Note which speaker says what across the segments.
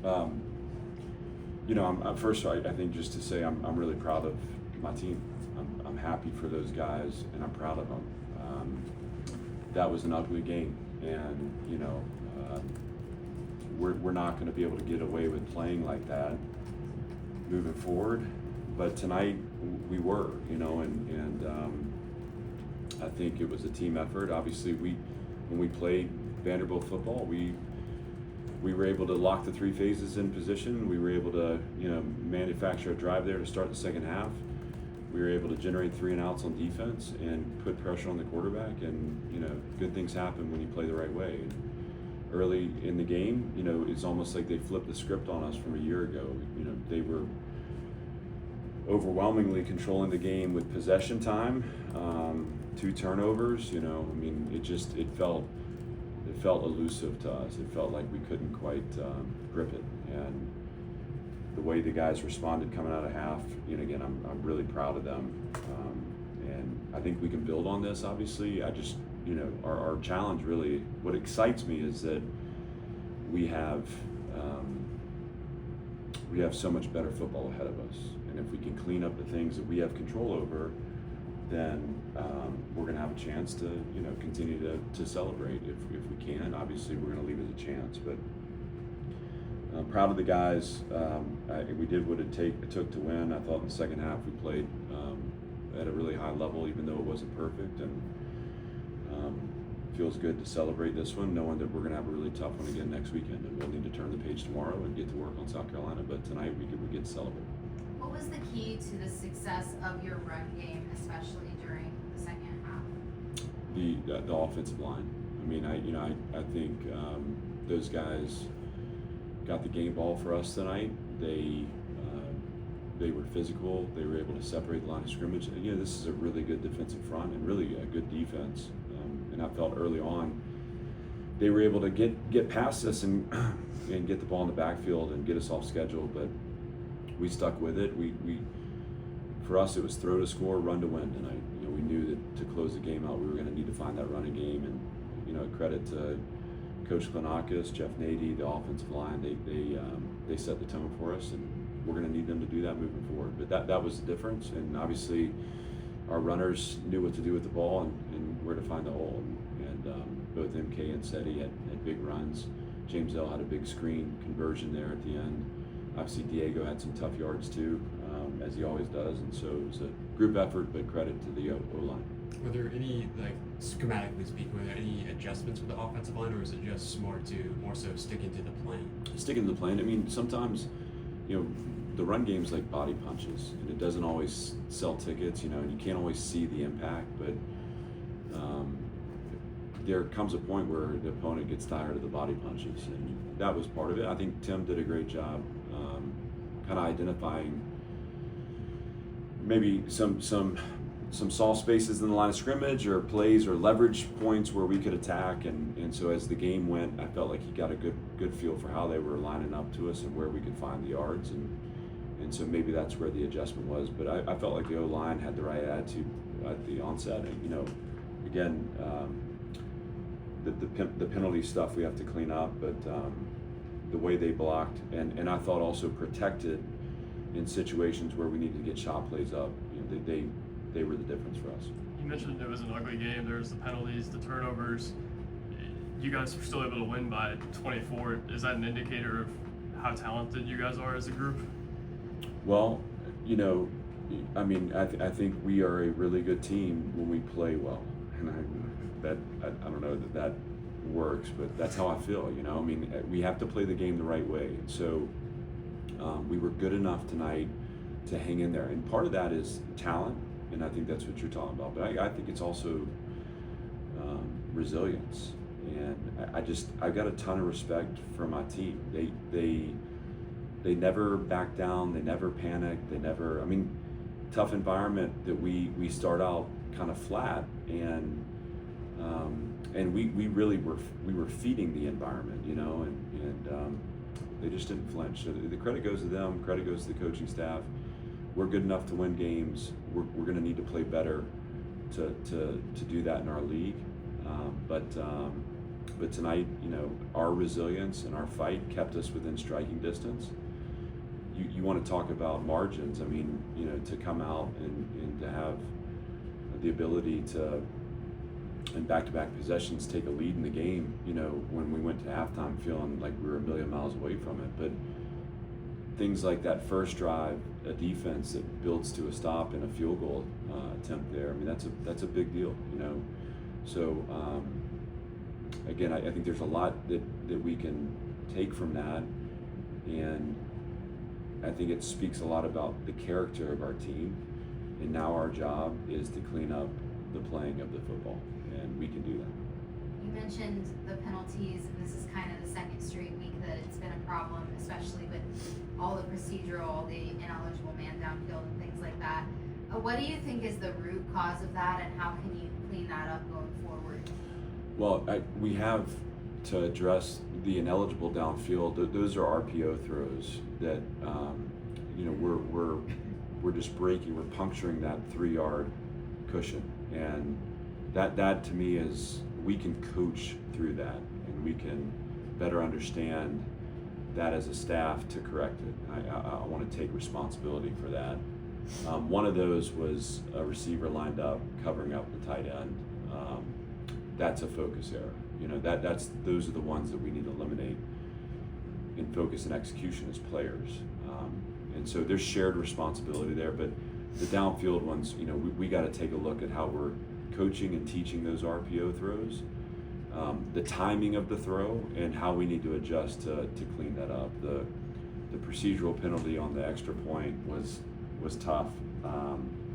Speaker 1: Um, first, I think just to say I'm really proud of my team. I'm happy for those guys, and I'm proud of them. That was an ugly game, and we're not going to be able to get away with playing like that moving forward. But tonight we were, and I think it was a team effort. Obviously, when we played Vanderbilt football, we were able to lock the three phases in position. We were able to, manufacture a drive there to start the second half. We were able to generate 3 and outs on defense and put pressure on the quarterback. And, good things happen when you play the right way. And early in the game, it's almost like they flipped the script on us from a year ago. They were overwhelmingly controlling the game with possession time, 2 turnovers. It felt elusive to us. It felt like we couldn't quite grip it. And the way the guys responded coming out of half, again, I'm really proud of them. And I think we can build on this, obviously. Our challenge really, what excites me is that we have so much better football ahead of us. And if we can clean up the things that we have control over, then we're going to have a chance to, continue to celebrate if we can. Obviously, we're going to leave it as a chance, but I'm proud of the guys. We did what it took to win. I thought in the second half we played at a really high level, even though it wasn't perfect, and feels good to celebrate this one, knowing that we're going to have a really tough one again next weekend, and we'll need to turn the page tomorrow and get to work on South Carolina. But tonight we get to celebrate.
Speaker 2: What was the key to the success of your run game, especially during the second half?
Speaker 1: The offensive line. I think those guys got the game ball for us tonight. They were physical. They were able to separate the line of scrimmage. And, this is a really good defensive front and really a good defense. And I felt early on they were able to get past us and get the ball in the backfield and get us off schedule. But we stuck with it. For us, it was throw to score, run to win tonight. We knew that to close the game out, we were going to need to find that running game. And credit to Coach Klanakis, Jeff Nady, the offensive line. They set the tone for us, and we're going to need them to do that moving forward. But that was the difference. And obviously, our runners knew what to do with the ball and where to find the hole. And both MK and Seti had big runs. James L had a big screen conversion there at the end. Obviously, Diego had some tough yards too, as he always does, and so it was a group effort, but credit to the O-line.
Speaker 3: Were there any, schematically speaking, were there any adjustments with the offensive line, or is it just more so sticking to the plan?
Speaker 1: Sticking to the plan. Sometimes, the run game's like body punches, and it doesn't always sell tickets, and you can't always see the impact, but there comes a point where the opponent gets tired of the body punches, and that was part of it. I think Tim did a great job kind of identifying maybe some soft spaces in the line of scrimmage or plays or leverage points where we could attack, and so as the game went, I felt like he got a good feel for how they were lining up to us and where we could find the yards, and so maybe that's where the adjustment was. But I felt like the O-line had the right attitude at the onset, and again, the penalty stuff we have to clean up, but the way they blocked and I thought also protected in situations where we needed to get shot plays up, they were the difference for us.
Speaker 4: You mentioned it was an ugly game. There's the penalties, the turnovers. You guys were still able to win by 24. Is that an indicator of how talented you guys are as a group?
Speaker 1: Well, I think we are a really good team when we play well, and I don't know that works, but that's how I feel. We have to play the game the right way, and so we were good enough tonight to hang in there. And part of that is talent, and I think that's what you're talking about. But I think it's also resilience, and I've got a ton of respect for my team. They never back down. They never panic. They never. Tough environment that we start out kind of flat, and we really were feeding the environment, and they just didn't flinch. So the credit goes to them. Credit goes to the coaching staff. We're good enough to win games. We're going to need to play better to do that in our league. But But tonight, our resilience and our fight kept us within striking distance. You want to talk about margins. I mean, to come out and to have the ability to, in back-to-back possessions, take a lead in the game, when we went to halftime feeling like we were a million miles away from it. But things like that first drive, a defense that builds to a stop and a field goal attempt there, I mean, that's a big deal, So, again, I think there's a lot that we can take from that, and I think it speaks a lot about the character of our team, and now our job is to clean up the playing of the football, and we can do that.
Speaker 2: You mentioned the penalties, and this is kind of the second straight week that it's been a problem, especially with all the procedural, the ineligible man downfield and things like that. What do you think is the root cause of that, and how can you clean that up going forward?
Speaker 1: Well, we have to address the ineligible downfield. Those are RPO throws that we're just breaking, we're puncturing that 3-yard cushion, and that to me is, we can coach through that, and we can better understand that as a staff to correct it. I want to take responsibility for that. One of those was a receiver lined up covering up the tight end. That's a focus error. Those are the ones that we need to eliminate in focus and execution as players. And so there's shared responsibility there, but the downfield ones, we got to take a look at how we're coaching and teaching those RPO throws, the timing of the throw, and how we need to adjust to clean that up. The procedural penalty on the extra point was tough,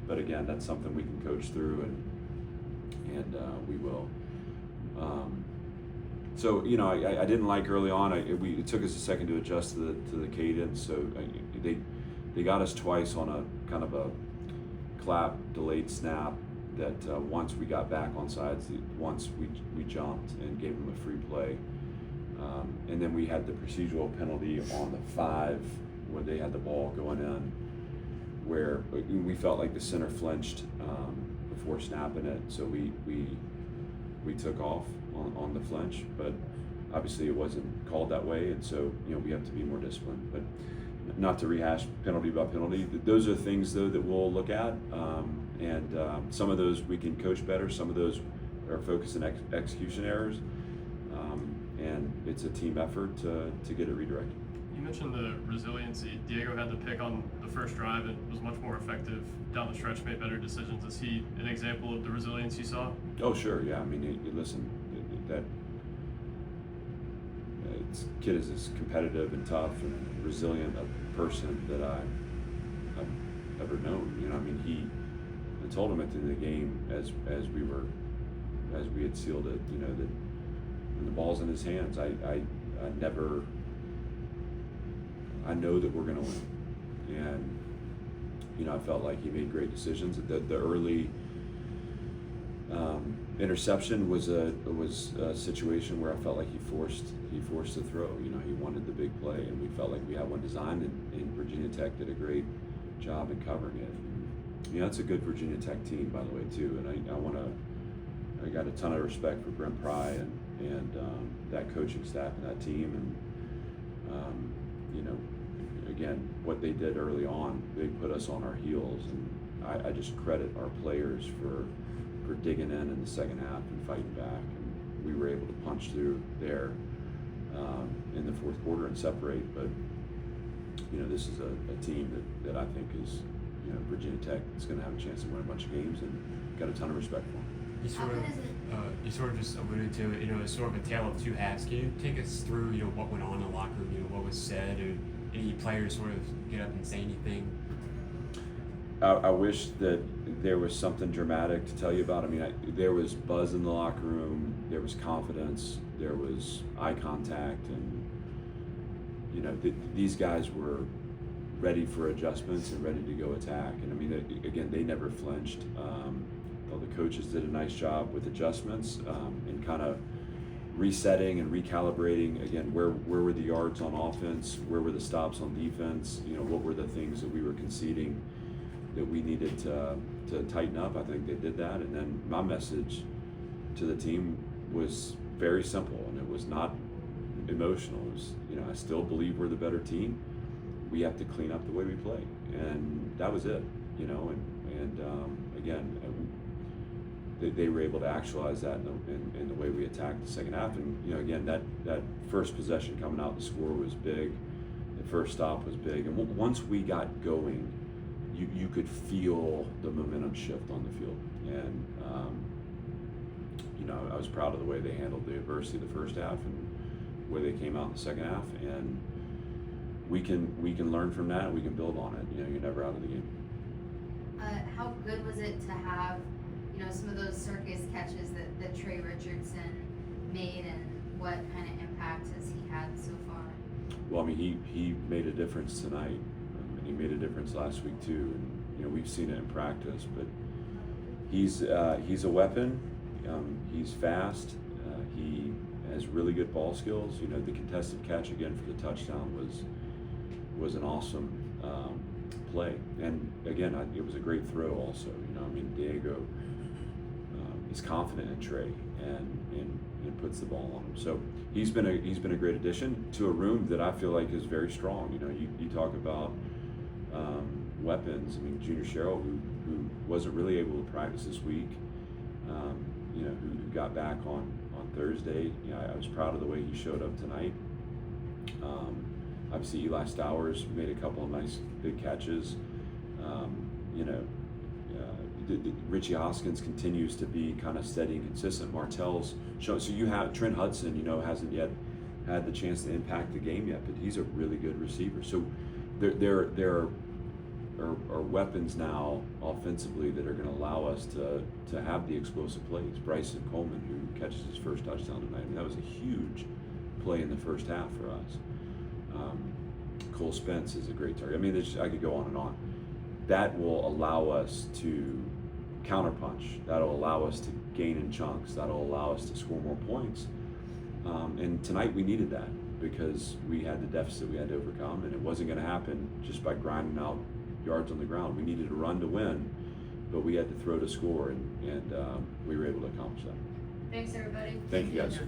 Speaker 1: but again, that's something we can coach through, and we will. So I didn't like early on. It took us a second to adjust to the cadence. So they got us twice on a kind of a clap delayed snap. That once we got back on sides, once we jumped and gave them a free play, and then we had the procedural penalty on the 5 where they had the ball going in, where we felt like the center flinched before snapping it, so we took off on the flinch, but obviously it wasn't called that way, and so we have to be more disciplined. But not to rehash penalty by penalty, those are things though that we'll look at, and some of those we can coach better, some of those are focus and execution errors, and it's a team effort to get it redirected.
Speaker 4: You mentioned the resiliency. Diego had the pick on the first drive and was much more effective down the stretch, made better decisions. Is he an example of the resilience you saw?
Speaker 1: Oh, sure, yeah. I mean, listen, that kid is as competitive and tough and resilient a person that I've ever known. I mean, I told him at the end of the game as we had sealed it, that when the ball's in his hands, I know that we're going to win, and I felt like he made great decisions. The early interception was a situation where I felt like he forced the throw. He wanted the big play, and we felt like we had one designed, and Virginia Tech did a great job in covering it. It's a good Virginia Tech team, by the way, too, and I got a ton of respect for Brent Pry and that coaching staff and that team, and again, what they did early on, they put us on our heels, and I just credit our players for digging in the second half and fighting back, and we were able to punch through there in the fourth quarter and separate. But this is a team that I think is Virginia Tech is going to have a chance to win a bunch of games, and got a ton of respect for them.
Speaker 3: You sort of just alluded to it. It's sort of a tale of two halves. Can you take us through what went on in the locker room? What was said, or any players sort of get up and say anything?
Speaker 1: I wish that there was something dramatic to tell you about. I mean, there was buzz in the locker room. There was confidence. There was eye contact, and these guys were ready for adjustments and ready to go attack. And I mean, again, they never flinched. The coaches did a nice job with adjustments and kind of resetting and recalibrating. Again, where were the yards on offense? Where were the stops on defense? What were the things that we were conceding that we needed to tighten up? I think they did that. And then my message to the team was very simple. I was not emotional. It was, I still believe we're the better team. We have to clean up the way we play, and that was it. Again, they were able to actualize that in the way we attacked the second half. And again, that first possession coming out, the score was big. The first stop was big, and once we got going, you could feel the momentum shift on the field. And I was proud of the way they handled the adversity of the first half and the way they came out in the second half. And we can learn from that. We can build on it. You're never out of the game.
Speaker 2: How good was it to have, some of those circus catches that Trey Richardson made, and what kind of impact has he had so far?
Speaker 1: Well, I mean, he made a difference tonight, and he made a difference last week too. And we've seen it in practice, but he's a weapon. He's fast. He has really good ball skills. The contested catch again for the touchdown was an awesome play, and again, it was a great throw also. Diego is confident in Trey and puts the ball on him. So he's been a great addition to a room that I feel like is very strong. You talk about weapons. I mean, Junior Sherrill, who wasn't really able to practice this week, who got back on Thursday. I was proud of the way he showed up tonight. Obviously, Eli Stowers made a couple of nice big catches. Richie Hoskins continues to be kind of steady and consistent. Martell's shown. So you have Trent Hudson, hasn't yet had the chance to impact the game yet, but he's a really good receiver. So there are weapons now offensively that are going to allow us to have the explosive plays. Bryson Coleman, who catches his first touchdown tonight. I mean, that was a huge play in the first half for us. Cole Spence is a great target. I mean, I could go on and on. That will allow us to counterpunch. That'll allow us to gain in chunks. That'll allow us to score more points. And tonight we needed that because we had the deficit we had to overcome, and it wasn't going to happen just by grinding out yards on the ground. We needed a run to win, but we had to throw to score, and we were able to accomplish that.
Speaker 2: Thanks, everybody.
Speaker 1: Thank you, guys.